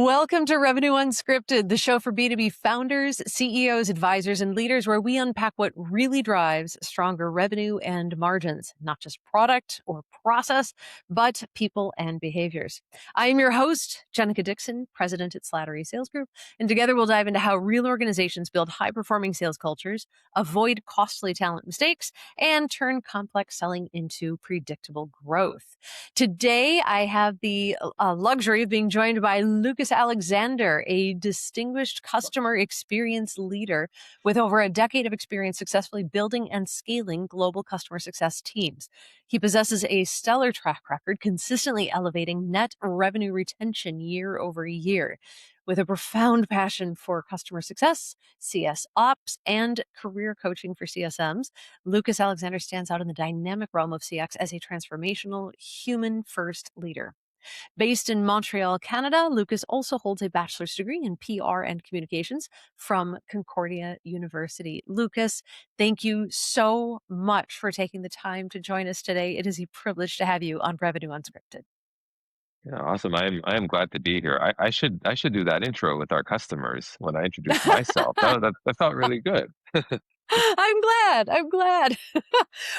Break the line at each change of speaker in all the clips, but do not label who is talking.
Welcome to Revenue Unscripted, the show for B2B founders, CEOs, advisors, and leaders, where we unpack what really drives stronger revenue and margins, not just product or process, but people and behaviors. I am your host, Jennica Dixon, president at Slattery Sales Group, and together we'll dive into how real organizations build high-performing sales cultures, avoid costly talent mistakes, and turn complex selling into predictable growth. Today, I have the luxury of being joined by Lukas Alexander, a distinguished customer experience leader with over a decade of experience successfully building and scaling global customer success teams. He possesses a stellar track record, consistently elevating net revenue retention year over year. With a profound passion for customer success, CS ops, and career coaching for CSMs, Lukas Alexander stands out in the dynamic realm of CX as a transformational, human-first leader. Based in Montreal, Canada, Lukas also holds a bachelor's degree in PR and communications from Concordia University. Lukas, thank you so much for taking the time to join us today. It is a privilege to have you on Revenue Unscripted.
Yeah, awesome. I am glad to be here. I should do that intro with our customers when I introduce myself. That felt really good.
I'm glad.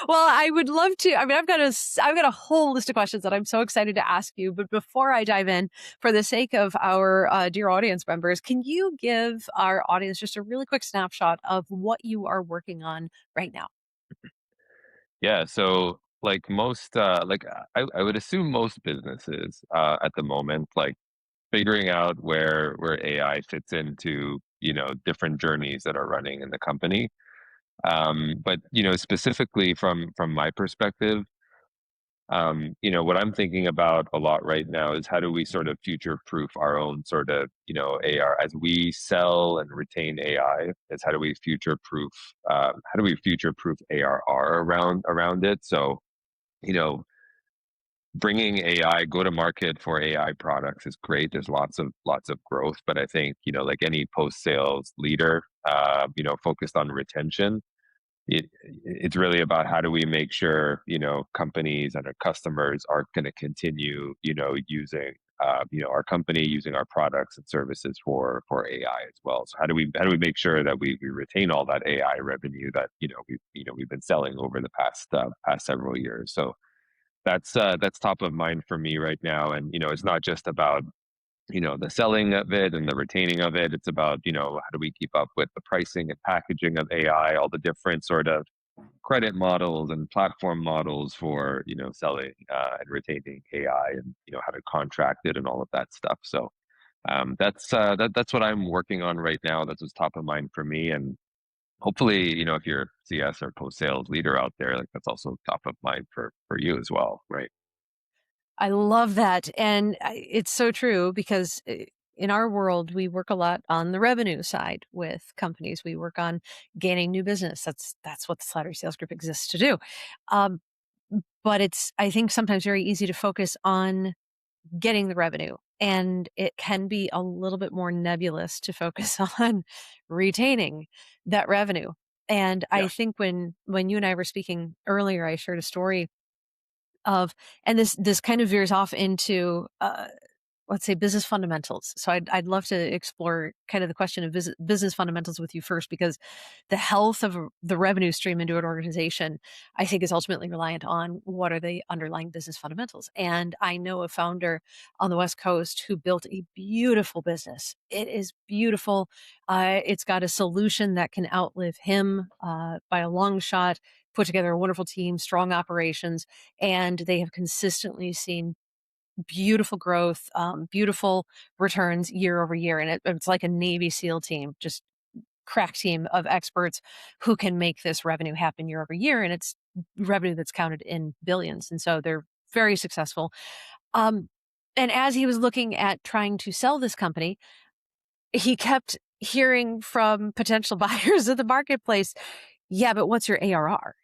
Well, I would love to. I mean, I've got a whole list of questions that I'm so excited to ask you. But before I dive in, for the sake of our dear audience members, can you give our audience just a really quick snapshot of what you are working on right now?
Yeah, so like most I would assume most businesses at the moment, like figuring out where AI fits into, different journeys that are running in the company. But specifically from my perspective, what I'm thinking about a lot right now is how do we sort of future proof our own sort of, AR as we sell and retain AI, is how do we future proof ARR around it? So, you know, bringing AI, go to market for AI products is great. There's lots of growth, but I think, like any post sales leader, focused on retention, it's really about how do we make sure companies and our customers are going to continue using our company, using our products and services for AI as well. So how do we make sure that we retain all that AI revenue that we've been selling over the past several years. So that's top of mind for me right now. And it's not just about the selling of it and the retaining of it. It's about, how do we keep up with the pricing and packaging of AI, all the different sort of credit models and platform models for, selling and retaining AI, and, how to contract it and all of that stuff. So that's what I'm working on right now. That's what's top of mind for me. And hopefully, if you're CS or post sales leader out there, like that's also top of mind for you as well, right?
I love that. And it's so true because in our world, we work a lot on the revenue side with companies. We work on gaining new business. That's what the Slattery Sales Group exists to do. Um, but it's, I think, sometimes very easy to focus on getting the revenue. And it can be a little bit more nebulous to focus on retaining that revenue. And I
Yeah.
think when you and I were speaking earlier, I shared a story of, and this kind of veers off into let's say business fundamentals. So I'd love to explore kind of the question of business fundamentals with you first, because the health of the revenue stream into an organization, I think, is ultimately reliant on what are the underlying business fundamentals. And I know a founder on the West Coast who built a beautiful business. It is beautiful. It's got a solution that can outlive him by a long shot. Put together a wonderful team, strong operations, and they have consistently seen beautiful growth, beautiful returns year over year. And it's like a Navy SEAL team, just crack team of experts who can make this revenue happen year over year. And it's revenue that's counted in billions. And so they're very successful. Um, and as he was looking at trying to sell this company, he kept hearing from potential buyers of the marketplace, yeah, but what's your ARR?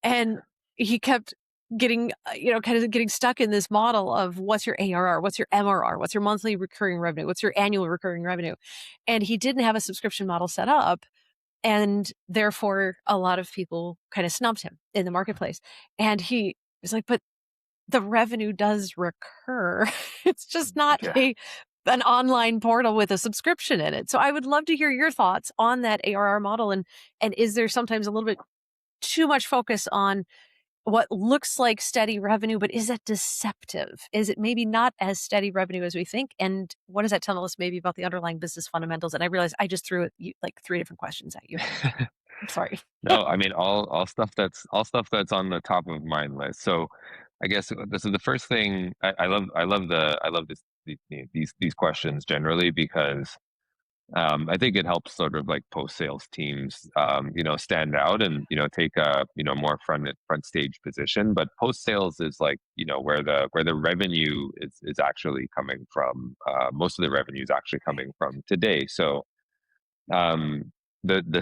And he kept getting, kind of getting stuck in this model of what's your ARR, what's your MRR, what's your monthly recurring revenue, what's your annual recurring revenue. And he didn't have a subscription model set up. And therefore, a lot of people kind of snubbed him in the marketplace. And he was like, but the revenue does recur. It's just not
Yeah.
a an online portal with a subscription in it. So I would love to hear your thoughts on that ARR model, and is there sometimes a little bit too much focus on what looks like steady revenue, but is that deceptive? Is it maybe not as steady revenue as we think? And what does that tell us maybe about the underlying business fundamentals? And I realize I just threw like three different questions at you. I'm sorry.
No, I mean all stuff that's on the top of mind list. So I guess this is the first thing I love these questions generally because I think it helps sort of like post sales teams, stand out and take a more front stage position. But post sales is like where the revenue is actually coming from. Most of the revenue is actually coming from today. So um, the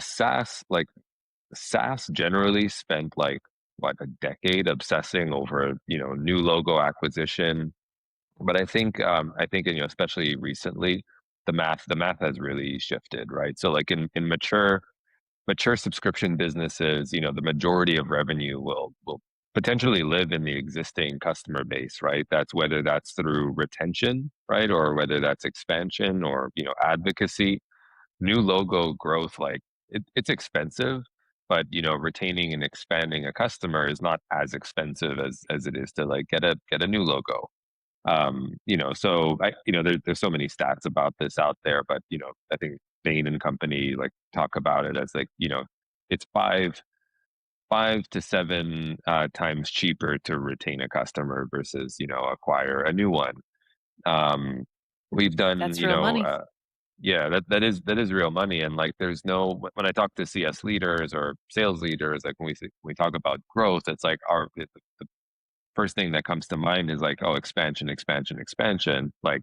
SaaS generally spent like what a decade obsessing over new logo acquisition, but I think especially recently, the math has really shifted, right? So like in mature subscription businesses, the majority of revenue will potentially live in the existing customer base, right? That's whether that's through retention, right, or whether that's expansion or advocacy. New logo growth, like it's expensive, but retaining and expanding a customer is not as expensive as it is to like get a new logo. So there's so many stats about this out there, but I think Bain and company like talk about it as like it's five to seven times cheaper to retain a customer versus acquire a new one. um we've done
That's real money.
yeah, that is real money. And like there's no, when I talk to CS leaders or sales leaders, like when we talk about growth, it's like the first thing that comes to mind is like, oh, expansion, expansion, expansion, like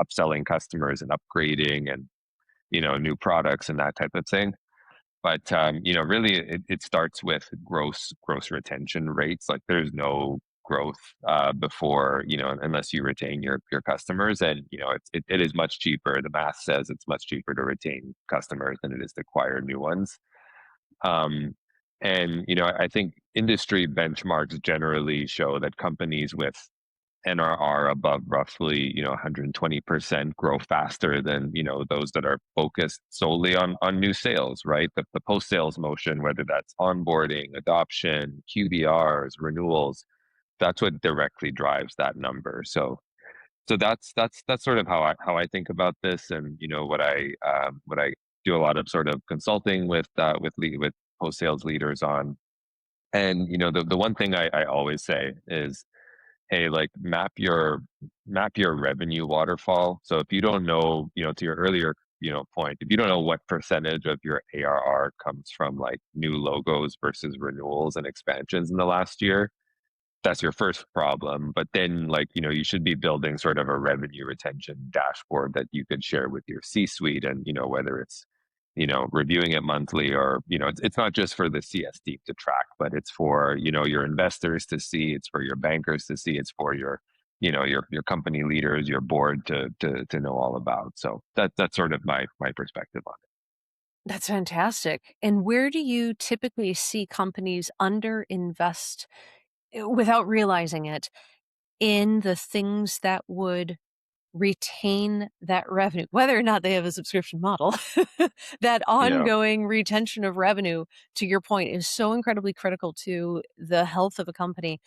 upselling customers and upgrading and new products and that type of thing. But really, it starts with gross retention rates. Like there's no growth before unless you retain your customers, and it is much cheaper. The math says it's much cheaper to retain customers than it is to acquire new ones. Um, and I think industry benchmarks generally show that companies with NRR above roughly 120% grow faster than those that are focused solely on new sales, right? The post sales motion, whether that's onboarding, adoption, QBRs, renewals, that's what directly drives that number. So that's sort of how I think about this, and what I do a lot of sort of consulting with post sales leaders on. And the one thing I always say is, hey, like map your revenue waterfall. So if you don't know, to your earlier point, if you don't know what percentage of your ARR comes from like new logos versus renewals and expansions in the last year, that's your first problem. But then like you should be building sort of a revenue retention dashboard that you could share with your C suite. And whether it's reviewing it monthly, or it's not just for the CS team to track, but it's for your investors to see, it's for your bankers to see, it's for your your company leaders, your board to know all about. So that's sort of my perspective on
That's fantastic. And where do you typically see companies underinvest without realizing it in the things that would retain that revenue, whether or not they have a subscription model? That
it. Yeah.
ongoing retention of revenue, to your point, is so incredibly critical to the health of a company.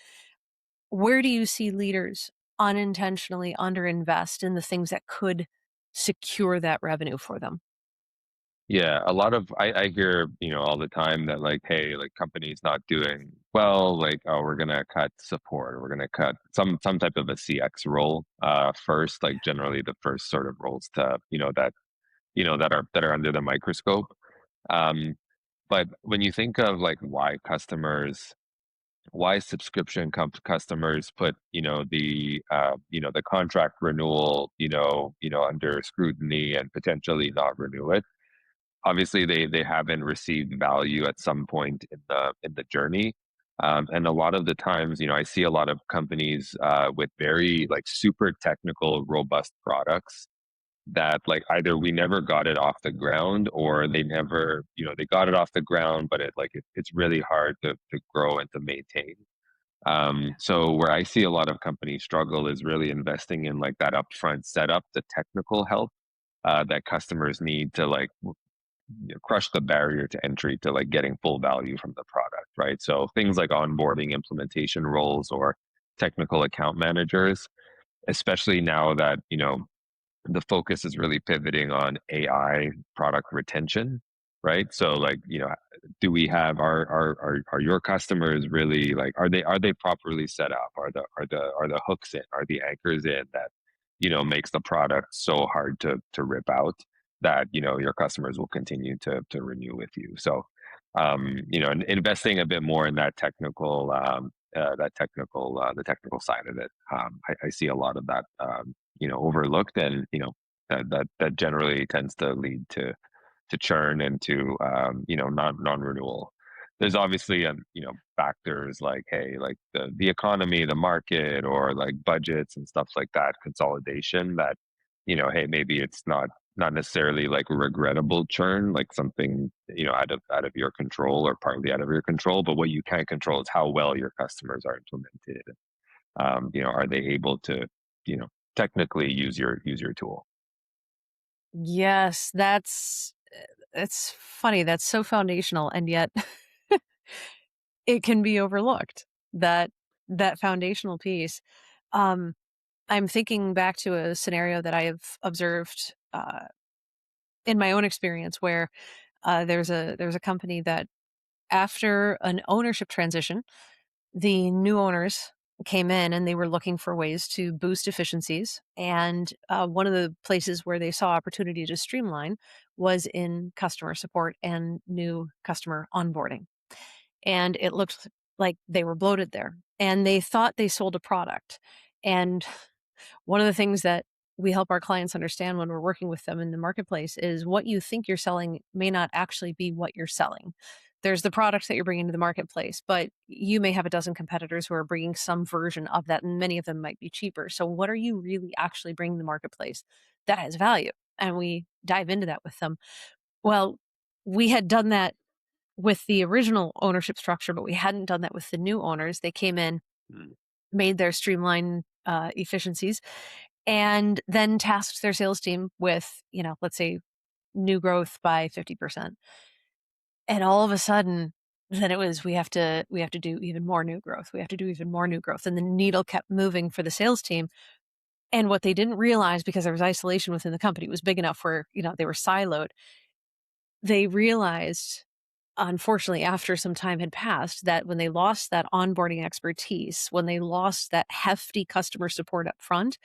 Where do you see leaders unintentionally underinvest in the things that could secure that revenue for them?
Yeah, a lot of I hear, all the time that like, hey, like company's not doing well, like, oh, we're gonna cut support, or we're gonna cut some type of a CX role first, like generally the first sort of roles to, that are under the microscope. Um, but when you think of like why subscription customers put, the contract renewal, under scrutiny and potentially not renew it, obviously they haven't received value at some point in the journey. And a lot of the times, I see a lot of companies with very like super technical robust products that like either we never got it off the ground, or they never they got it off the ground, but it's really hard to grow and to maintain. So where I see a lot of companies struggle is really investing in like that upfront setup, the technical help that customers need to like crush the barrier to entry to like getting full value from the product, right? So things like onboarding, implementation roles, or technical account managers, especially now that the focus is really pivoting on AI product retention, right? So like, do we have are your customers really like are they properly set up? Are the hooks in? Are the anchors in that makes the product so hard to rip out that your customers will continue to renew with you. So investing a bit more in that technical the technical side of it. I see a lot of that overlooked, and that generally tends to lead to churn and to non-renewal. There's obviously factors like, hey, like the economy, the market, or like budgets and stuff like that, consolidation, that hey, maybe it's not necessarily like regrettable churn, like something out of your control or partly out of your control, but what you can control is how well your customers are implemented. Are they able to technically use your tool?
Yes, it's funny. That's so foundational, and yet it can be overlooked. That that foundational piece. Um, I'm thinking back to a scenario that I have observed in my own experience, where there's a company that, after an ownership transition, the new owners came in and they were looking for ways to boost efficiencies. And one of the places where they saw opportunity to streamline was in customer support and new customer onboarding. And it looked like they were bloated there. And they thought they sold a product. And one of the things that we help our clients understand when we're working with them in the marketplace is what you think you're selling may not actually be what you're selling. There's the products that you're bringing to the marketplace, but you may have a dozen competitors who are bringing some version of that, and many of them might be cheaper. So, what are you really actually bringing to the marketplace that has value? And we dive into that with them. Well, we had done that with the original ownership structure, but we hadn't done that with the new owners. They came in,
Mm.
made their streamline efficiencies, and then tasked their sales team with, let's say, new growth by 50%. And all of a sudden, then it was, we have to do even more new growth. We have to do even more new growth. And the needle kept moving for the sales team. And what they didn't realize, because there was isolation within the company, it was big enough where, they were siloed. They realized, unfortunately, after some time had passed, that when they lost that onboarding expertise, when they lost that hefty customer support up front,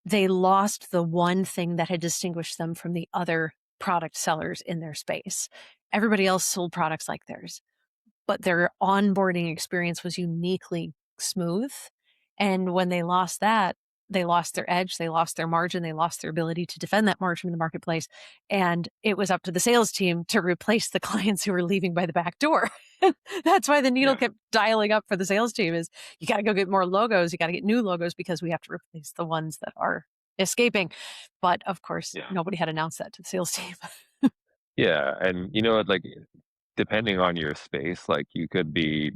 they lost the one thing that had distinguished them from the other product sellers in their space. Everybody else sold products like theirs, but their onboarding experience was uniquely smooth. And when they lost that, they lost their edge, they lost their margin, they lost their ability to defend that margin in the marketplace. And it was up to the sales team to replace the clients who were leaving by the back door. That's why the needle
Yeah,
kept dialing up for the sales team, is you got to go get more logos, you got to get new logos, because we have to replace the ones that are escaping. But of course,
yeah,
nobody had announced that to the sales team.
yeah. And what, like, depending on your space, like you could be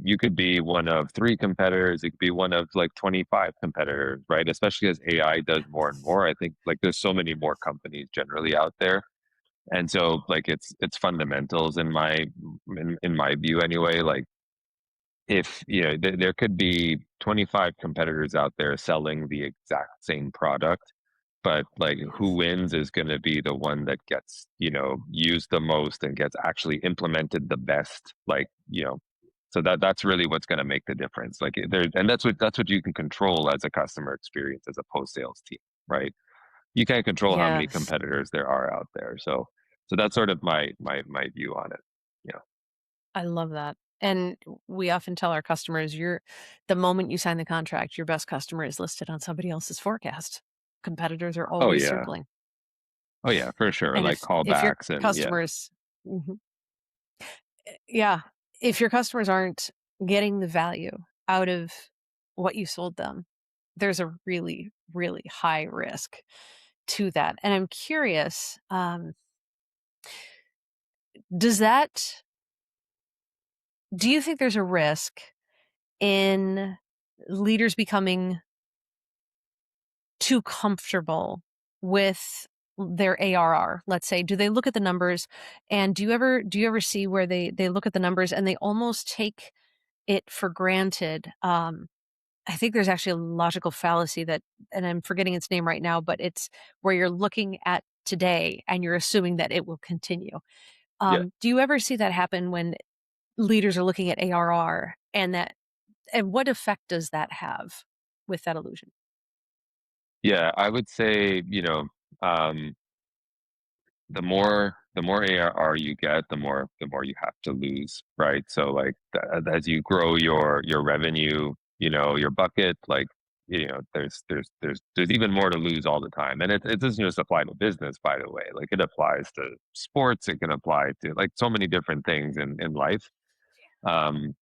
one of three competitors, it could be one of like 25 competitors, right? Especially as AI does more and more. I think like there's so many more companies generally out there. And so like it's fundamentals in my view anyway. Like, if there could be 25 competitors out there selling the exact same product, but like who wins is going to be the one that gets used the most and gets actually implemented the best, like so that's really what's going to make the difference, like there. And that's what you can control as a customer experience, as a post sales team, right? You can't control how many
Yes.
competitors there are out there. So that's sort of my view on it. Yeah.
I love that. And we often tell our customers, the moment you sign the contract, your best customer is listed on somebody else's forecast. Competitors are
Oh
always
yeah.
circling.
Oh yeah, for sure.
And
Like
if your
callbacks and yeah.
customers Mhm. Yeah, if your customers aren't getting the value out of what you sold them, there's a really, really high risk to that. And I'm curious, does that do you think there's a risk in leaders becoming too comfortable with their ARR, let's say? Do they look at the numbers, and do you ever see where they look at the numbers and they almost take it for granted? I think there's actually a logical fallacy that, and I'm forgetting its name right now, but it's where you're looking at today and you're assuming that it will continue.
Yeah.
Do you ever see that happen when leaders are looking at ARR, and what effect does that have with that illusion?
Yeah, I would say, um, the more ARR you get, the more you have to lose, right? So like as you grow your revenue, your bucket, like there's even more to lose all the time, and it doesn't just apply to business, by the way. Like it applies to sports, it can apply to like so many different things in life. Um,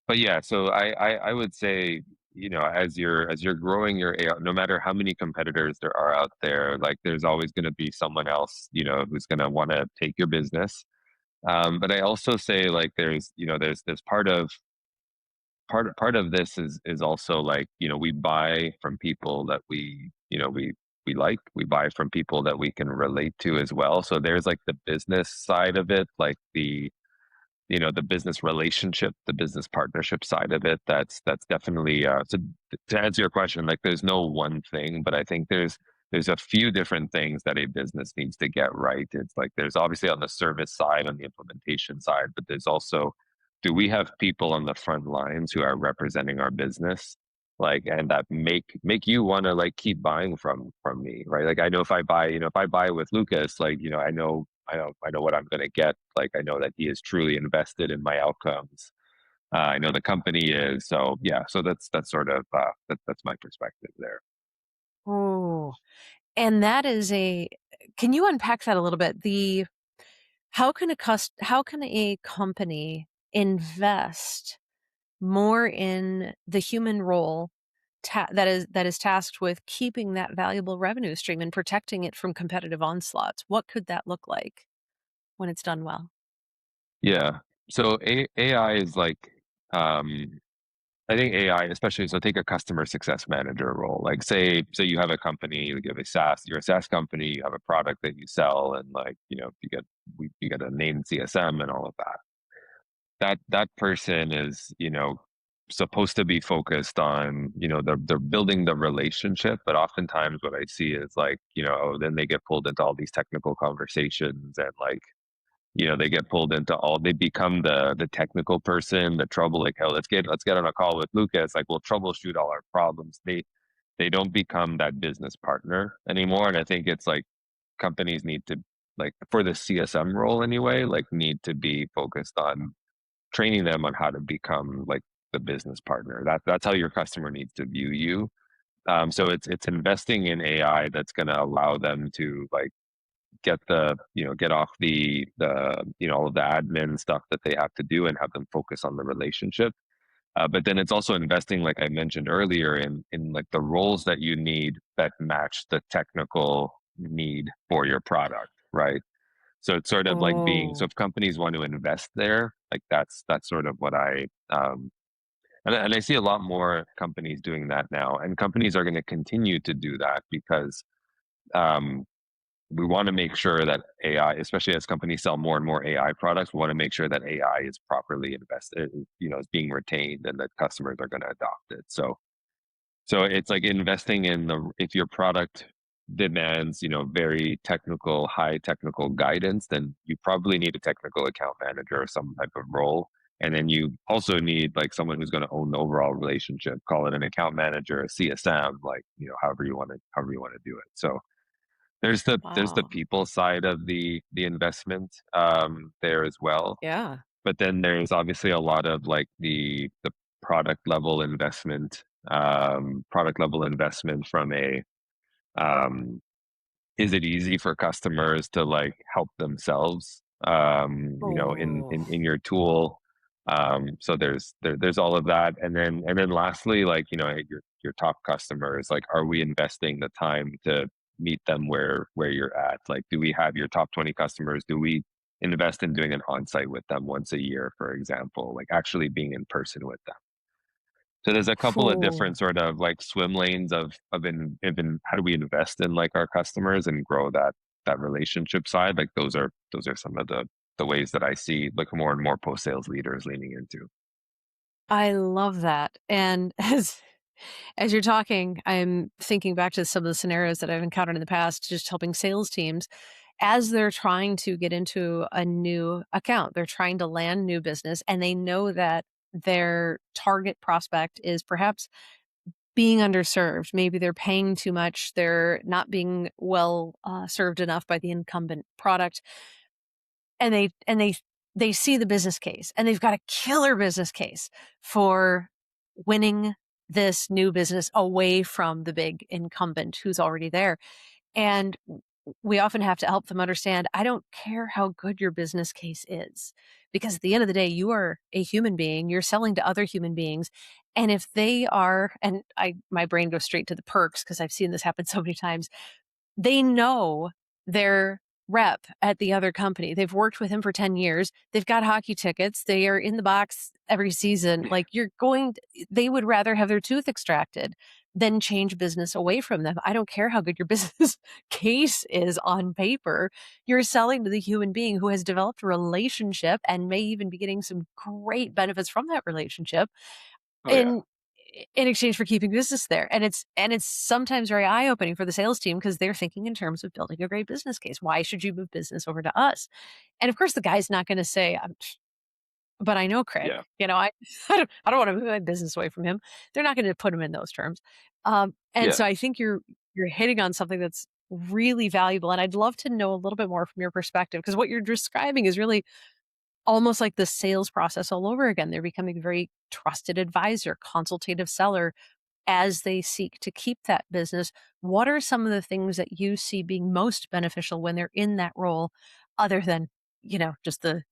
but yeah, so I would say, as you're growing your AR, no matter how many competitors there are out there, like there's always going to be someone else, who's going to want to take your business. But I also say like there's part of this is also like, we buy from people that we like. We buy from people that we can relate to as well. So there's like the business side of it, like the business relationship, the business partnership side of it. That's definitely so to answer your question, like there's no one thing, but I think there's a few different things that a business needs to get right. It's like there's obviously on the service side, on the implementation side, but there's also, do we have people on the front lines who are representing our business, like, and that make you want to like keep buying from me, right? Like I know if I buy with Lucas, like, I know what I'm going to get. Like I know that he is truly invested in my outcomes. I know the company is. So yeah, so that's sort of that's my perspective there.
Oh, and that is a can you unpack that a little bit? How can a company invest more in the human role that is tasked with keeping that valuable revenue stream and protecting it from competitive onslaughts? What could that look like when it's done well?
Yeah. So AI is like, um, I think AI, especially, so take a customer success manager role. Like say you have a company, you give a SaaS, you're a SaaS company, you have a product that you sell, and like, you get a named CSM and all of that. That person is, supposed to be focused on, they're building the relationship, but oftentimes what I see is like, oh, then they get pulled into all these technical conversations, and like, they get pulled into they become the technical person, the trouble, like, oh, let's get on a call with Lucas, like we'll troubleshoot all our problems. They don't become that business partner anymore. And I think it's like companies need to, like for the CSM role anyway, like need to be focused on training them on how to become like the business partner. That's how your customer needs to view you. So it's investing in AI that's going to allow them to like get off the all of the admin stuff that they have to do and have them focus on the relationship. But then it's also investing, like I mentioned earlier, in like the roles that you need that match the technical need for your product, right? So it's sort of like so
Oh.
if companies want to invest there, like that's sort of what and I see a lot more companies doing that now, and companies are going to continue to do that because um, we want to make sure that AI, especially as companies sell more and more AI products, we want to make sure that AI is properly invested, is being retained, and that customers are going to adopt it. So it's like investing in if your product demands, very technical, high technical guidance, then you probably need a technical account manager or some type of role. And then you also need like someone who's going to own the overall relationship, call it an account manager, a CSM, like, however you want to do it. So there's the
Wow.
people side of the investment there as well.
Yeah.
But then there's obviously a lot of like the product level investment from a um, is it easy for customers to like help themselves in
Oh.
in your tool. So there's all of that, and then lastly, like, your top customers, like, are we investing the time to meet them where you're at? Like, do we have your top 20 customers, do we invest in doing an on-site with them once a year, for example, like actually being in person with them? So there's a couple of
Cool.
different sort of like swim lanes of how do we invest in like our customers and grow that relationship side. Like those are some of the ways that I see like more and more post sales leaders leaning into.
I love that. And as you're talking, I'm thinking back to some of the scenarios that I've encountered in the past, just helping sales teams as they're trying to get into a new account. They're trying to land new business and they know that their target prospect is perhaps being underserved. Maybe they're paying too much. They're not being well served enough by the incumbent product. And they see the business case and they've got a killer business case for winning this new business away from the big incumbent who's already there. And we often have to help them understand, I don't care how good your business case is, because at the end of the day, you are a human being, you're selling to other human beings. And if they are, and my brain goes straight to the perks because I've seen this happen so many times, they know their rep at the other company. They've worked with him for 10 years. They've got hockey tickets. They are in the box every season. Like they would rather have their tooth extracted than change business away from them. I don't care how good your business case is on paper. You're selling to the human being who has developed a relationship and may even be getting some great benefits from that relationship
Oh yeah.
in in exchange for keeping business there. And it's sometimes very eye-opening for the sales team because they're thinking in terms of building a great business case. Why should you move business over to us? And of course the guy's not going to say, but I know Craig,
Yeah.
I I don't want to move my business away from him. They're not going to put him in those terms. And
Yeah.
so I think you're hitting on something that's really valuable. And I'd love to know a little bit more from your perspective, because what you're describing is really almost like the sales process all over again. They're becoming a very trusted advisor, consultative seller as they seek to keep that business. What are some of the things that you see being most beneficial when they're in that role, other than, just the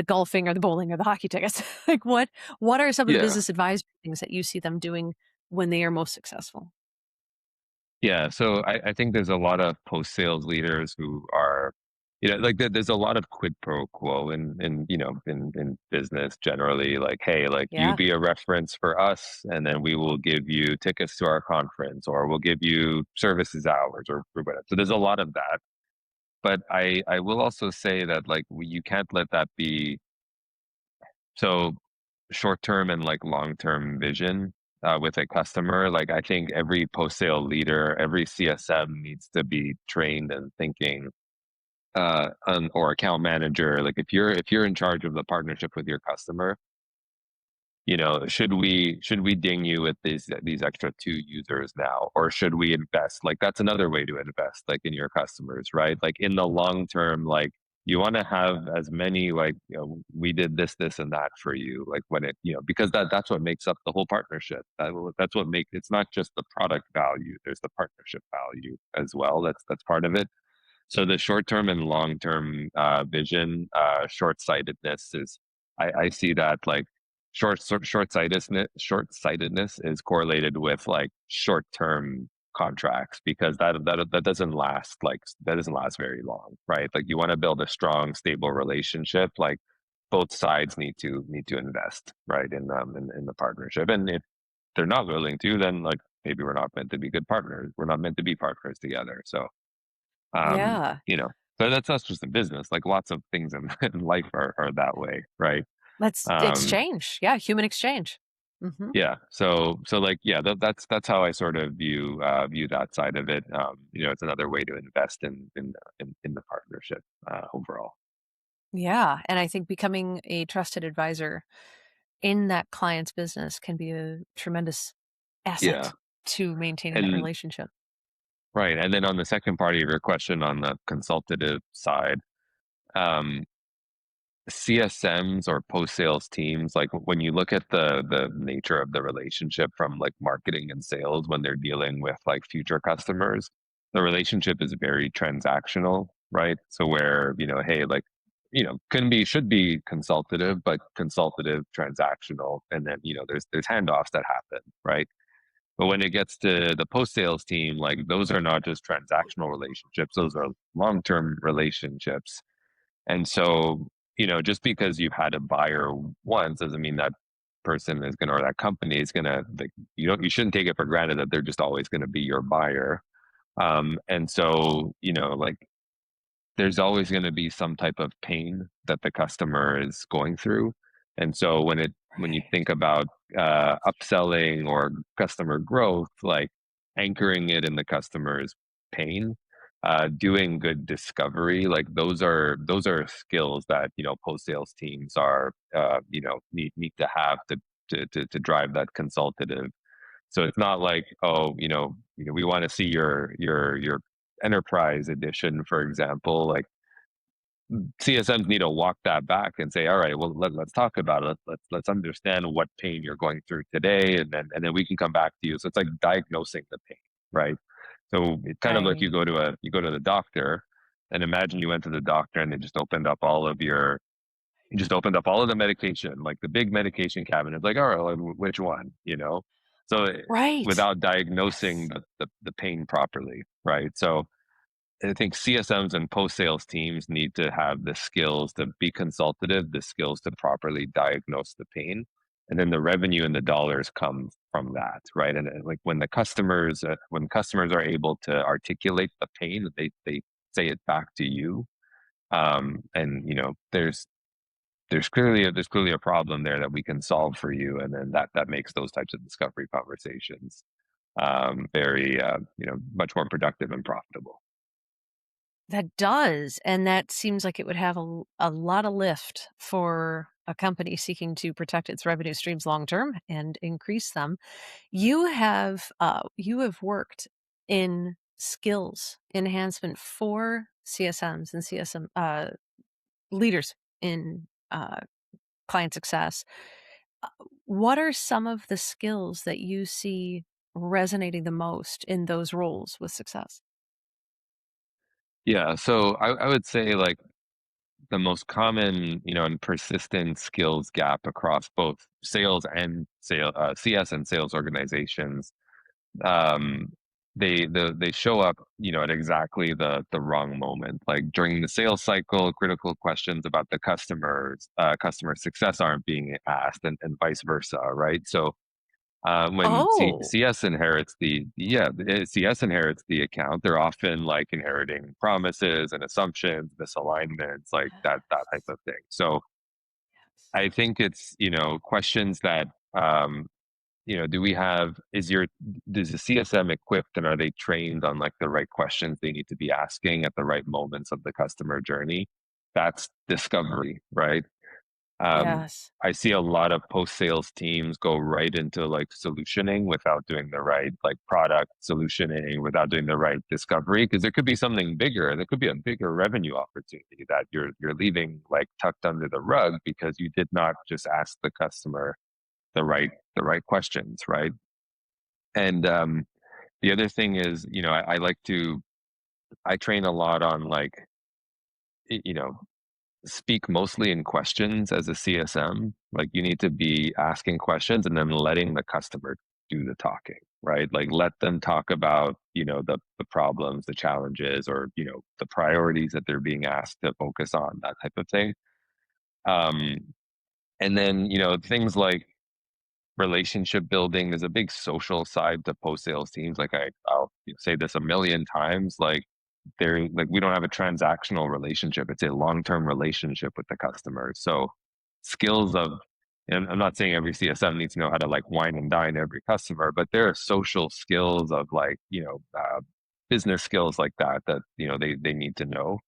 golfing or the bowling or the hockey tickets? Like what are some of the
Yeah.
business advisory things that you see them doing when they are most successful?
Yeah, so I think there's a lot of post-sales leaders who are, like there's a lot of quid pro quo in business generally, like, hey, like you
Yeah.
be a reference for us, and then we will give you tickets to our conference, or we'll give you services hours, or whatever. So there's a lot of that, but I will also say that like you can't let that be so short-term and like long-term vision with a customer. Like I think every post-sale leader, every CSM needs to be trained and thinking, or account manager. Like if you're in charge of the partnership with your customer, should we ding you with these extra two users now, or should we invest? Like that's another way to invest, like in your customers, right? Like in the long term, like you want to have as many like we did this and that for you, like when it because that's what makes up the whole partnership. That's what makes it's not just the product value. There's the partnership value as well. That's part of it. So the short term and long term vision, short sightedness is, I see that like short sightedness is correlated with like short term contracts, because that doesn't last, like that doesn't last very long, right? Like you want to build a strong, stable relationship. Like both sides need to invest, right, in the partnership. And if they're not willing to, then like maybe we're not meant to be good partners. We're not meant to be partners together. So um,
Yeah.
you know, but that's not just in business. Like lots of things in, in life are that way, right?
Let's
Um,
exchange. Yeah, human exchange. Mhm.
yeah. So like yeah, that's how I sort of view that side of it. It's another way to invest in the partnership overall.
Yeah, and I think becoming a trusted advisor in that client's business can be a tremendous
Yeah,
asset to maintaining that
and
relationship.
right, and then on the second part of your question on the consultative side, um, CSMs or post sales teams, like when you look at the nature of the relationship from like marketing and sales when they're dealing with like future customers, the relationship is very transactional, right? So where, hey, like, can be should be consultative, but consultative transactional. And then, there's handoffs that happen, right? But when it gets to the post sales team, like those are not just transactional relationships, those are long-term relationships. And so, just because you've had a buyer once doesn't mean that person is gonna, or that company is gonna, like, you shouldn't take it for granted that they're just always gonna be your buyer. And so, like, there's always going to be some type of pain that the customer is going through. And so when you
Right.
think about upselling or customer growth, like anchoring it in the customer's pain, doing good discovery, like those are skills that post sales teams are need to have to drive that consultative. So it's not like, oh, we want to see your enterprise edition, for example. Like, CSMs need to walk that back and say, all right, well, let's talk about it. Let's understand what pain you're going through today, and then we can come back to you. So it's like diagnosing the pain, right? So it's kind of like
Right.
you go to the doctor, and imagine you went to the doctor and they just opened up all of the medication, like the big medication cabinet. Like, all right, like, which one, So
Right.
without diagnosing the pain properly, right? So I think CSMs and post sales teams need to have the skills to be consultative, the skills to properly diagnose the pain. And then the revenue and the dollars come from that, right? And like when customers are able to articulate the pain, they say it back to you. And there's clearly a problem there that we can solve for you, and then that makes those types of discovery conversations very much more productive and profitable.
That does, and that seems like it would have a lot of lift for a company seeking to protect its revenue streams long term and increase them. You have worked in skills enhancement for CSMs and CSM leaders in client success. Uh, what are some of the skills that you see resonating the most in those roles with success?
Yeah, so I would say, like, the most common, and persistent skills gap across both CS and sales organizations, um, they show up, at exactly the wrong moment. Like during the sales cycle, critical questions about the customer success aren't being asked, and vice versa, right? So when
Oh,
CS inherits the account, they're often like inheriting promises and assumptions, misalignments, like that type of thing. So
yes.
I think it's questions that do we have is your does the CSM equipped, and are they trained on like the right questions they need to be asking at the right moments of the customer journey? That's discovery, right? Um,
Yes.
I see a lot of post sales teams go right into like solutioning without doing the right like product solutioning, without doing the right discovery, because there could be something bigger. There could be a bigger revenue opportunity that you're leaving like tucked under the rug because you did not just ask the customer the right questions, right? And the other thing is, I train a lot on like y- you know speak mostly in questions as a CSM. Like you need to be asking questions and then letting the customer do the talking, right? Like let them talk about, the problems, the challenges, or, the priorities that they're being asked to focus on, that type of thing. Um, and then, things like relationship building. There's a big social side to post sales teams. Like I'll say this a million times. Like we don't have a transactional relationship. It's a long term relationship with the customer. So skills of and I'm not saying every CSM needs to know how to like wine and dine every customer, but there are social skills of like business skills like that they need to know.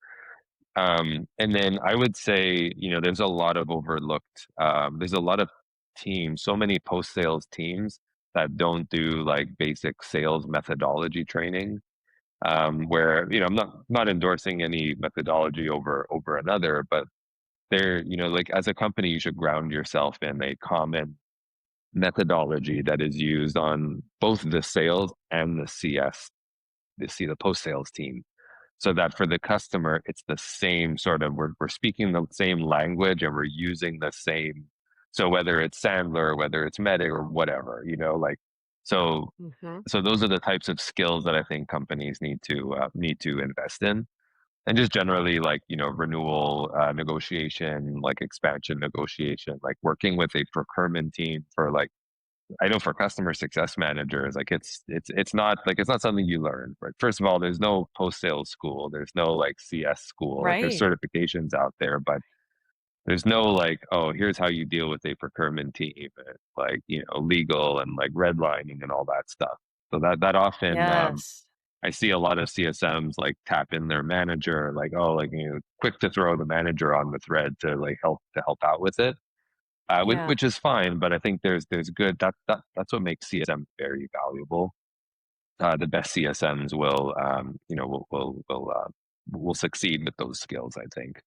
And then I would say, there's a lot of teams, so many post sales teams that don't do like basic sales methodology training. Where, I'm not endorsing any methodology over another, but like as a company, you should ground yourself in a common methodology that is used on both the sales and the post sales team, so that for the customer it's the same sort of, we're speaking the same language and we're using the same. So whether it's Sandler, whether it's Meta or whatever, like, so
Mhm.
those are the types of skills that I think companies need to invest in. and just generally like, renewal negotiation, like expansion negotiation, like working with a procurement team for like, I know for customer success managers, like it's not something you learn, right? First of all, there's no post sales school, there's no like CS school, like there's
Right.
certifications out there, but there's no like, oh, here's how you deal with a procurement team, and like, legal and like redlining and all that stuff. So that often,
Yes.
I see a lot of CSMs like tap in their manager, like, oh, like, quick to throw the manager on the thread to like help out with it,
Yeah.
which is fine. But I think there's good that's what makes CSM very valuable. The best CSMs will succeed with those skills, I think.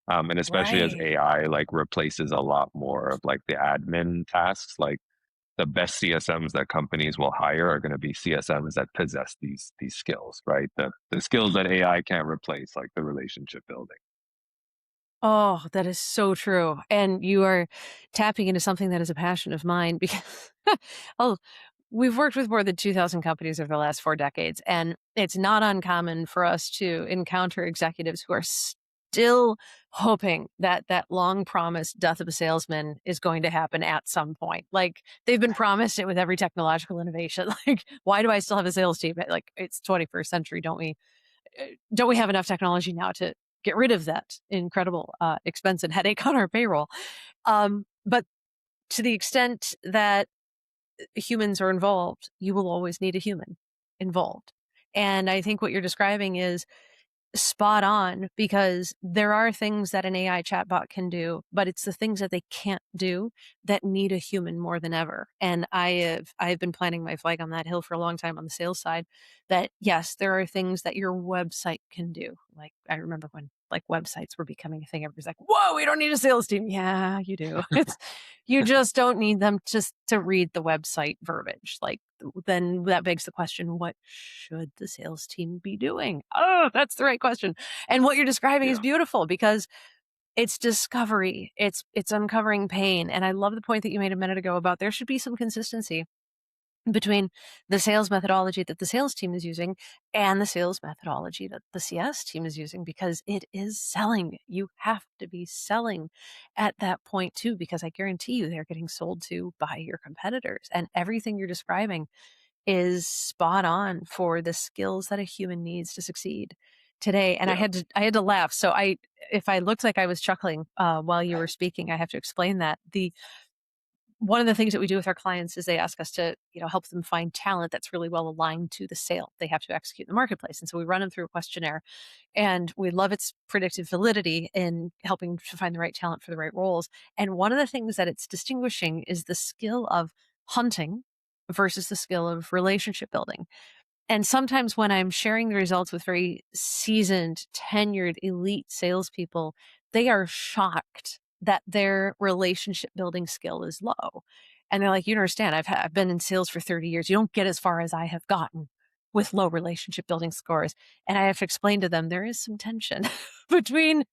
And especially as
Right.
AI like replaces a lot more of like the admin tasks, like the best CSMs that companies will hire are going to be CSMs that possess these skills, right? The skills that AI can't replace, like the relationship building.
Oh, that is so true, and you are tapping into something that is a passion of mine because oh, we've worked with more than 2,000 companies over the last 4 decades, and it's not uncommon for us to encounter executives who are still hoping that that long promised death of a salesman is going to happen at some point. Like, they've been promised it with every technological innovation. Like, why do I still have a sales team? Like, it's 21st century, don't we have enough technology now to get rid of that incredible expense and headache on our payroll? But to the extent that humans are involved, you will always need a human involved. And I think what you're describing is spot on because there are things that an AI chatbot can do, but it's the things that they can't do that need a human more than ever. And I've been planting my flag on that hill for a long time on the sales side that yes, there are things that your website can do. Like I remember when like websites were becoming a thing, everybody's like, whoa, we don't need a sales team. Yeah, you do. It's you just don't need them just to read the website verbiage. Like then that begs the question, what should the sales team be doing? Oh, that's the right question. And what you're describing is
Yeah,
beautiful because it's discovery. It's uncovering pain. And I love the point that you made a minute ago about there should be some consistency between the sales methodology that the sales team is using and the sales methodology that the CS team is using because it is selling. You have to be selling at that point too, because I guarantee you they're getting sold to by your competitors. And everything you're describing is spot on for the skills that a human needs to succeed today. And
yeah,
I had to laugh. So if I looked like I was chuckling while you were speaking, I have to explain that the one of the things that we do with our clients is they ask us to, help them find talent that's really well aligned to the sale they have to execute in the marketplace. And so we run them through a questionnaire and we love its predictive validity in helping to find the right talent for the right roles. And one of the things that it's distinguishing is the skill of hunting versus the skill of relationship building. And sometimes when I'm sharing the results with very seasoned, tenured, elite salespeople, they are shocked that their relationship building skill is low. And they're like, you don't understand. I've been in sales for 30 years. You don't get as far as I have gotten with low relationship building scores. And I have to explain to them there is some tension between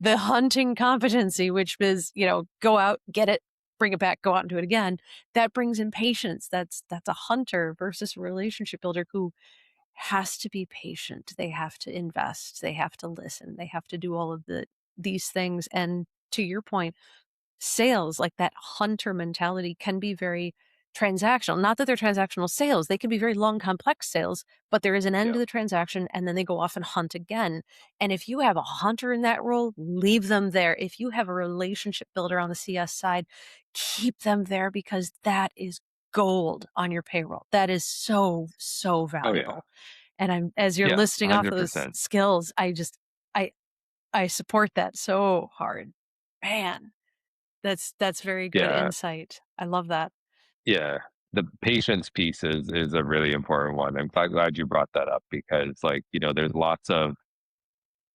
the hunting competency, which is, go out, get it, bring it back, go out and do it again. That brings in patience. That's a hunter versus a relationship builder who has to be patient. They have to invest. They have to listen. They have to do all of these things. And to your point, sales, like that hunter mentality, can be very transactional. Not that they're transactional sales, they can be very long, complex sales, but there is an end
yeah.
to the transaction and then they go off and hunt again. And if you have a hunter in that role, leave them there. If you have a relationship builder on the CS side, keep them there because that is gold on your payroll. That is so, so
Oh yeah,
valuable. And I'm as you're
yeah,
listing off those
100%.
skills, I I support that so hard. Man. That's very good
Yeah,
insight. I love that.
yeah. The patience piece is a really important one. I'm glad you brought that up because, like, there's lots of,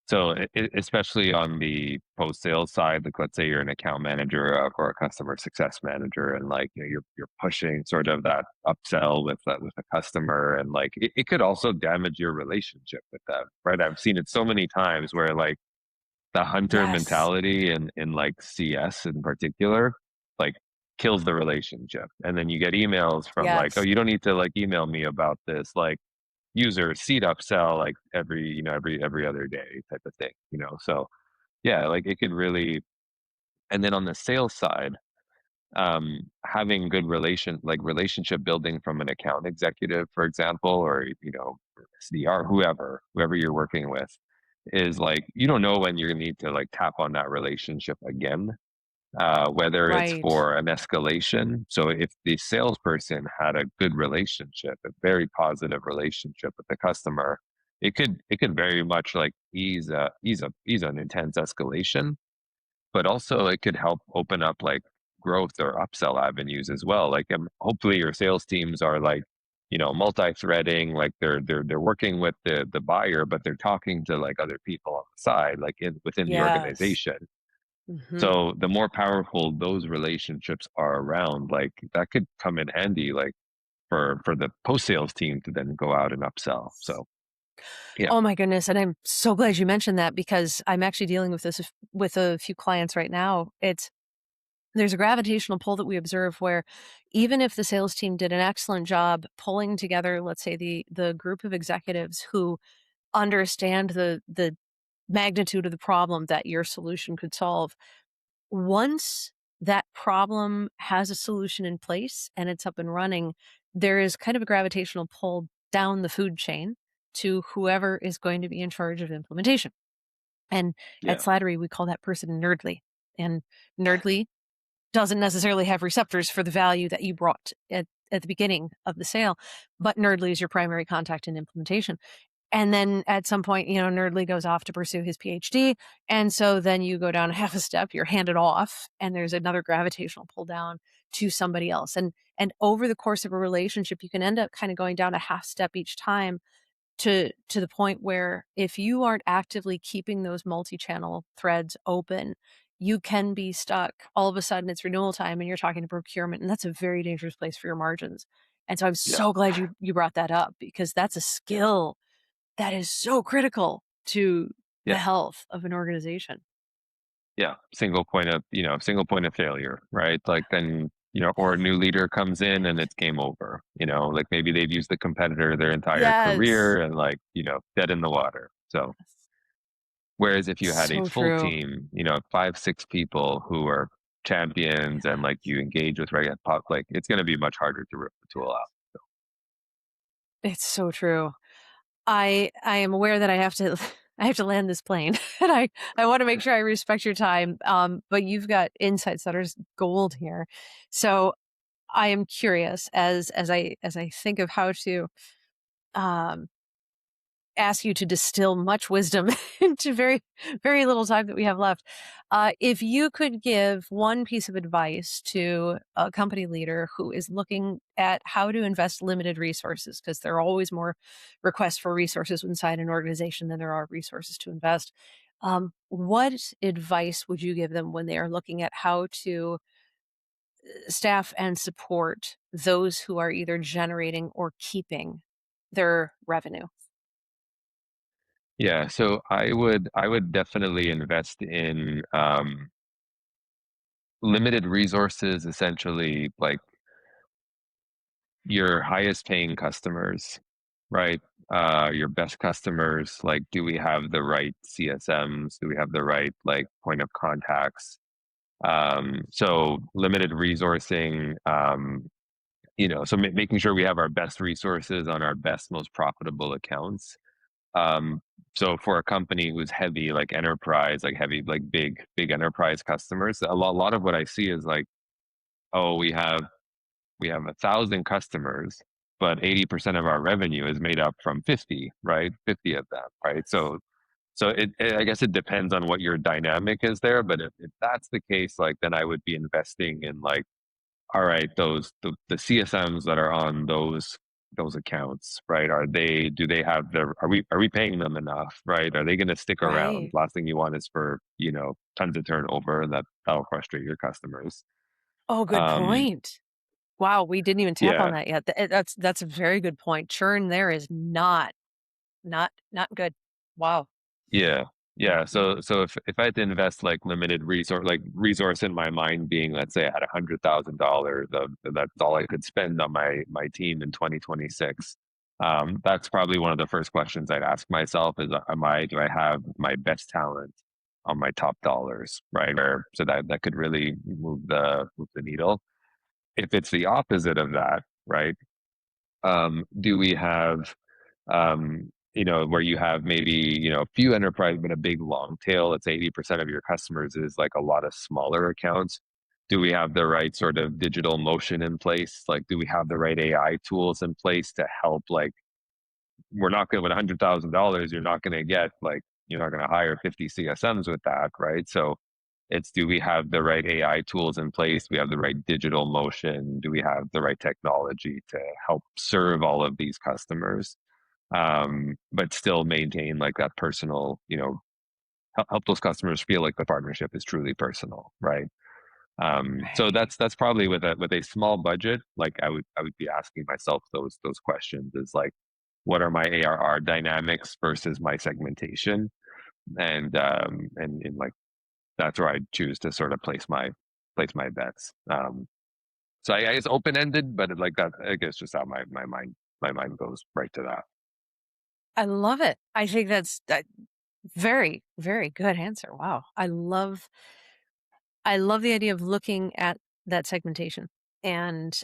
so especially on the post sales side, like let's say you're an account manager or a customer success manager, and like, you're pushing sort of that upsell with a customer, and like it could also damage your relationship with them, right? I've seen it so many times where like the hunter
Yes.
mentality in like CS in particular, like kills the relationship. And then you get emails from like, oh,
Yes.
you don't need to like email me about this. Like, user seat upsell like every other day type of thing, So yeah, like it could really, and then on the sales side, having good relationship building from an account executive, for example, or SDR, whoever you're working with, is like you don't know when you're gonna need to like tap on that relationship again, whether it's
Right.
for an escalation. So if the salesperson had a good relationship, a very positive relationship with the customer, it could very much like ease an intense escalation, but also it could help open up like growth or upsell avenues as well. Like hopefully your sales teams are like, multi-threading, like they're working with the buyer, but they're talking to like other people on the side, like within the
Yes.
organization.
Hmm.
So the more powerful those relationships are around, like that could come in handy, like for the post sales team to then go out and upsell. So yeah,
Oh my goodness, and I'm so glad you mentioned that because I'm actually dealing with this with a few clients right now. There's a gravitational pull that we observe where even if the sales team did an excellent job pulling together, let's say the group of executives who understand the magnitude of the problem that your solution could solve, once that problem has a solution in place and it's up and running, there is kind of a gravitational pull down the food chain to whoever is going to be in charge of implementation. And at
yeah,
Slattery, we call that person nerdly. And nerdly doesn't necessarily have receptors for the value that you brought at the beginning of the sale, but nerdly is your primary contact in implementation. And then at some point, Nerdly goes off to pursue his PhD. And so then you go down half a step, you're handed off, and there's another gravitational pull down to somebody else. And over the course of a relationship, you can end up kind of going down a half step each time to the point where if you aren't actively keeping those multi-channel threads open, you can be stuck. All of a sudden it's renewal time and you're talking to procurement, and that's a very dangerous place for your margins. And so I'm
yeah,
so glad you brought that up because that's a skill that is so critical to the
yeah.
health of an organization.
Yeah, single point of failure, right? Like then, or a new leader comes in and it's game over, like maybe they've used the competitor their entire
Yes.
career and like, dead in the water. So, whereas if you had a
So
full
true.
team, five, six people who are champions and like you engage with regular pop, like it's going to be much harder to allow.
It's so true. I am aware that I have to I have to land this plane, and I wanna make sure I respect your time, but you've got insights that are just gold here. So, I am curious as I think of how to, um, ask you to distill much wisdom into very, very little time that we have left. If you could give one piece of advice to a company leader who is looking at how to invest limited resources, because there are always more requests for resources inside an organization than there are resources to invest. What advice would you give them when they are looking at how to staff and support those who are either generating or keeping their revenue?
Yeah, so I would definitely invest in limited resources, essentially like your highest paying customers, right? Your best customers, like, do we have the right CSMs? Do we have the right like point of contacts? So limited resourcing, so making sure we have our best resources on our best, most profitable accounts. Um, so for a company who's heavy, like enterprise, like heavy, like big enterprise customers, a lot of what I see is like, oh, we have 1,000 customers, but 80% of our revenue is made up from 50, right? 50 of them, right? So I guess it depends on what your dynamic is there, but if that's the case, like then I would be investing in like, all right, the CSMs that are on those accounts, right? Do they have are we paying them enough, right? Are they going to stick around?
Right.
Last thing you want is for, tons of turnover, and that'll frustrate your customers.
Oh, good
Um,
point. Wow, we didn't even tap on
yeah,
that yet. That's a very good point. Churn there is not good. Wow.
Yeah. Yeah.
Mhm.
So if I had to invest like limited resource in my mind being, let's say I had $100,000, that's all I could spend on my team in 2026. That's probably one of the first questions I'd ask myself is, do I have my best talent on my top dollars, right? Or so that could really move the needle. If it's the opposite of that, right? Do we have, where you have maybe, a few enterprise, but a big long tail, let's say 80% of your customers is like a lot of smaller accounts. Do we have the right sort of digital motion in place? Like, do we have the right AI tools in place to help? Like, we're not going with $100,000, you're not going to hire 50 CSMs with that, right? So it's, do we have the right AI tools in place? Do we have the right digital motion? Do we have the right technology to help serve all of these customers? But still maintain like that personal, help those customers feel like the partnership is truly personal, right? So
Right.
that's probably with a small budget. Like I would be asking myself those questions is like, what are my ARR dynamics versus my segmentation, and like that's where I choose to sort of place my bets. So I guess open ended, but like that, I guess just how my mind goes right to that.
I love it. I think that's very, very good answer. Wow. I love the idea of looking at that segmentation. And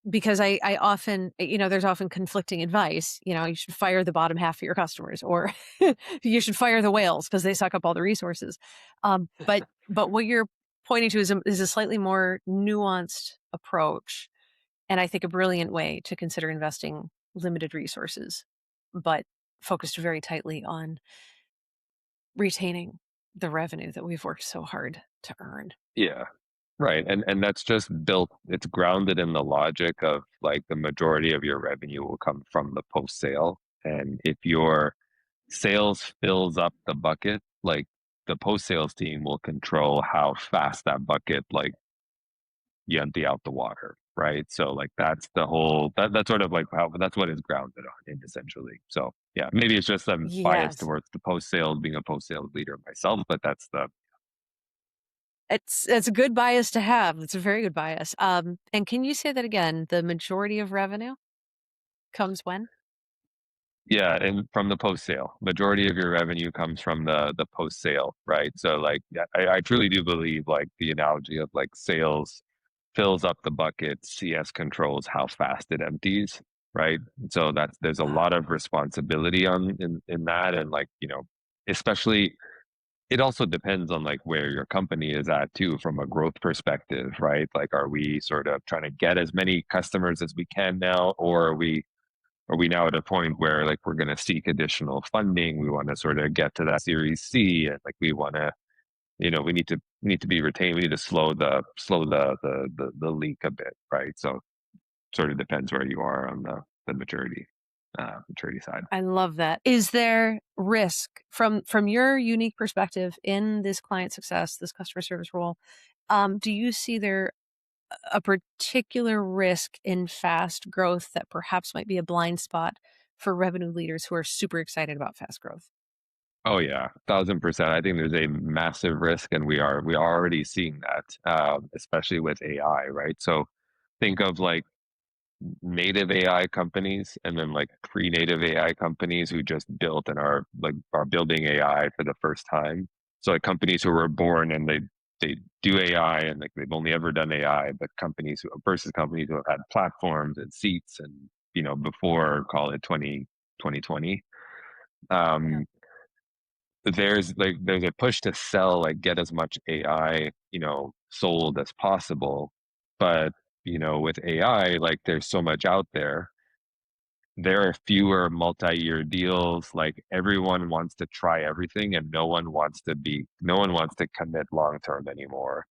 because I often, there's often conflicting advice. You should fire the bottom half of your customers, or you should fire the whales because they suck up all the resources. But what you're pointing to is a slightly more nuanced approach, and I think a brilliant way to consider investing limited resources, but focused very tightly on retaining the revenue that we've worked so hard to earn.
Yeah. Right. And that's just built, it's grounded in the logic of like the majority of your revenue will come from the post sale. And if your sales fills up the bucket, like the post sales team will control how fast that bucket, like you empty out the water. Right. So like that's the whole, that's sort of like how, that's what it's grounded on in essentially. So yeah, maybe it's just I'm biased
Yes.
towards the post sales, being a post sales leader myself, but that's the,
It's a good bias to have. It's a very good bias. And can you say that again? The majority of revenue comes when?
yeah, and from the post sale, majority of your revenue comes from the post sale, right? So like, yeah, I truly do believe like the analogy of like sales fills up the bucket, CS controls how fast it empties, right? So that's, there's a lot
Wow.
of responsibility on in that, and like, especially it also depends on like where your company is at too from a growth perspective, right? Like, are we sort of trying to get as many customers as we can now, or are we now at a point where like we're going to seek additional funding? We want to sort of get to that Series C, and like we want to, we need to be retained. We need to slow the leak a bit, right? So sort of depends where you are on the maturity side.
I love that. Is there risk from your unique perspective in this client success, this customer service role? Do you see there a particular risk in fast growth that perhaps might be a blind spot for revenue leaders who are super excited about fast growth?
Oh yeah, 1,000%. I think there's a massive risk, and we are already seeing that, especially with AI, right? So think of like native AI companies and then like pre-native AI companies who just built and are building AI for the first time. So like companies who were born and they do AI and like they've only ever done AI, but companies who versus companies who have had platforms and seats and before call it 2020.
Yeah.
Um, there's a push to sell, like get as much AI sold as possible, but with AI, like there's so much out there. There are fewer multi-year deals. Like everyone wants to try everything, and no one wants to commit long term anymore.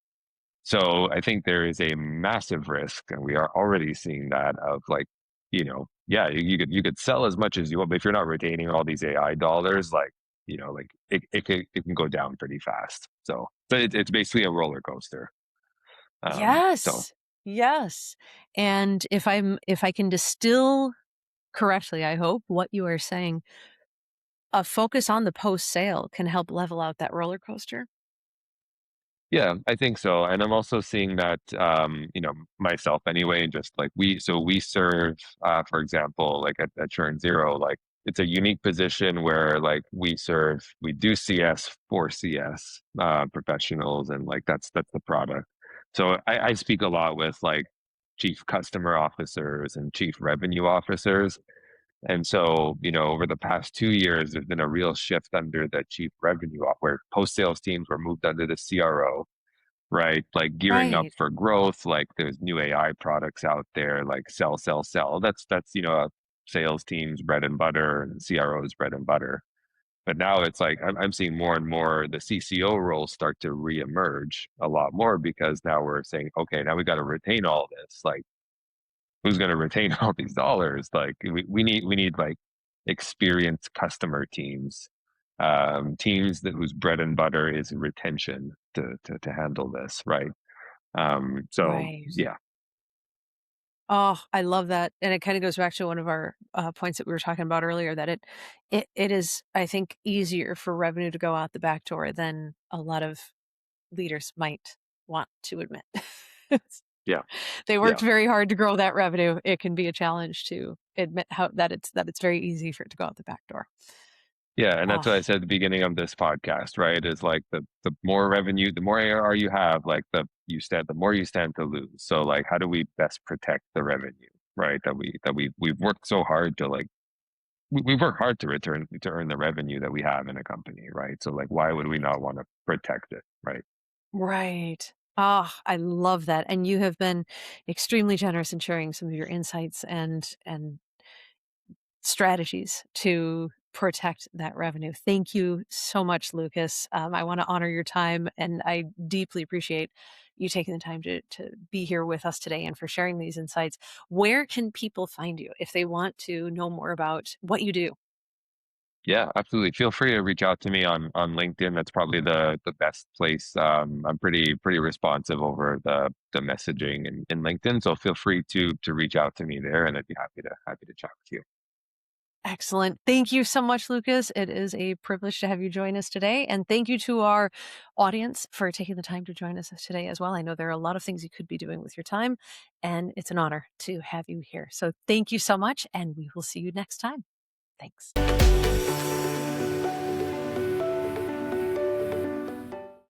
So I think there is a massive risk, and we are already seeing that of like, yeah, you could sell as much as you want, but if you're not retaining all these AI dollars, like, like it can go down pretty fast. So it's basically a roller coaster. So
Yes. Yes. And if I can distill correctly, I hope, what you are saying, a focus on the post sale can help level out that roller coaster.
Yeah, I think so, and I'm also seeing that, myself anyway, just like we serve, for example, like at Churn Zero, like it's a unique position where like we do CS for CS professionals, and like that's the product. So I speak a lot with like chief customer officers and chief revenue officers, and so, over the past 2 years, there's been a real shift under the chief revenue where post sales teams were moved under the CRO, right? Like gearing up
Right.
for growth, like there's new AI products out there, like sell, sell, sell. That's a sales team's bread and butter and CRO's bread and butter. But now it's like I'm seeing more and more the CCO roles start to reemerge a lot more because now we're saying, okay, now we got to retain all this. Like, who's going to retain all these dollars? Like, we need like experienced customer teams, teams that whose bread and butter is retention to handle this, right? So
Right.
yeah,
Oh, I love that, and it kinda goes back to one of our, points that we were talking about earlier, that it is, I think, easier for revenue to go out the back door than a lot of leaders might want to admit.
yeah,
They
yeah,
worked very hard to grow that revenue. It can be a challenge to admit how that it's very easy for it to go out the back door.
yeah. And that's
Oh,
what I said at the beginning of this podcast, right? Is like the more revenue, the more ARR you have, like the more you stand to lose. So like, how do we best protect the revenue, right? We've worked so hard to like we work hard to earn the revenue that we have in a company, right? So like, why would we not want to protect it, right?
right. Ah, I love that, and you have been extremely generous in sharing some of your insights and strategies to protect that revenue. Thank you so much, Lucas. I want to honor your time, and I deeply appreciate you taking the time to be here with us today and for sharing these insights. Where can people find you if they want to know more about what you do?
Yeah, absolutely. Feel free to reach out to me on LinkedIn. That's probably the best place. I'm pretty responsive over the messaging in LinkedIn, so feel free to reach out to me there, and I'd be happy to chat with you.
Excellent. Thank you so much, Lucas. It is a privilege to have you join us today. And thank you to our audience for taking the time to join us today as well. I know there are a lot of things you could be doing with your time, and it's an honor to have you here. So thank you so much, and we will see you next time. Thanks.